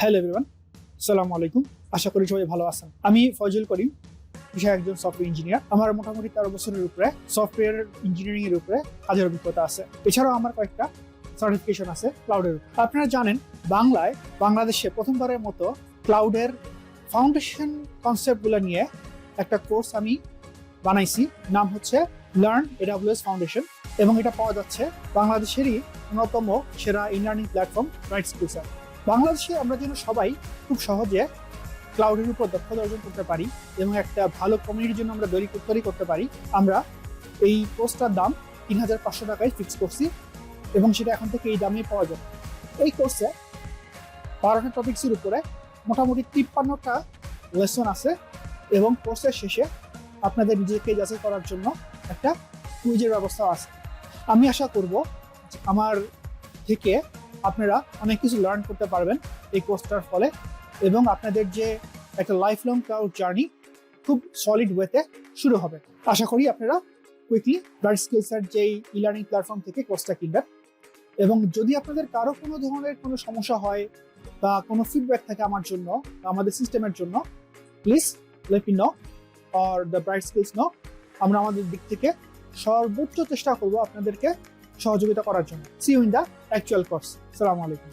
Hello everyone, আসসালামু আলাইকুম। আশা করি সবাই ভালো আছেন। আমি ফয়জুল করিম, পেশায় একজন সফটওয়্যার ইঞ্জিনিয়ার। আমার মোটামুটি 13 বছরের উপরে সফটওয়্যার ইঞ্জিনিয়ারিং এর উপরে কাজের অভিজ্ঞতা আছে। এছাড়াও আমার কয়েকটা সার্টিফিকেশন আছে ক্লাউডের উপর। আপনারা জানেন, বাংলাদেশে প্রথমবারের মতো ক্লাউডের ফাউন্ডেশন কনসেপ্টগুলো নিয়ে একটা কোর্স আমি বানাইছি। নাম হচ্ছে লার্ন AWS ফাউন্ডেশন, এবং এটা পাওয়া যাচ্ছে বাংলাদেশেরই অন্যতম সেরা ই-লার্নিং প্ল্যাটফর্ম BrightSkills। বাংলাদেশে আমরা যেন সবাই খুব সহজে ক্লাউডের উপর দক্ষতা অর্জন করতে পারি এবং একটা ভালো কমিউনিটির জন্য আমরা তৈরি করতে পারি, আমরা এই কোর্সটার দাম ৩,৫০০ টাকায় ফিক্স করছি, এবং সেটা এখন থেকে এই দামেই পাওয়া যাবে। এই কোর্সে 12টা টপিক্সের উপরে মোটামুটি 53টা লেসন আছে, এবং কোর্সের শেষে আপনাদের নিজেকে যাচাই করার জন্য একটা কুইজের ব্যবস্থা আছে। আমি আশা করব আমার থেকে আপনারা অনেক কিছু লার্ন করতে পারবেন এই কোর্সটার ফলে, এবং আপনাদের যে একটা লাইফ লং ক্লাউড জার্নি খুব সলিড ওয়েতে শুরু হবে। আশা করি আপনারা কুইকলি BrightSkills-এর যেই ই-লার্নিং প্ল্যাটফর্ম থেকে কোর্সটা কিনবেন। এবং যদি আপনাদের কারো কোনো ধরনের কোনো সমস্যা হয় বা কোনো ফিডব্যাক থাকে আমার জন্য, আমাদের সিস্টেমের জন্য, please let me know or the BrightSkills know. আমরা আমাদের দিক থেকে সর্বোচ্চ চেষ্টা করব আপনাদেরকে সহযোগিতা করার জন্য। See you in the actual course. আসসালামু আলাইকুম।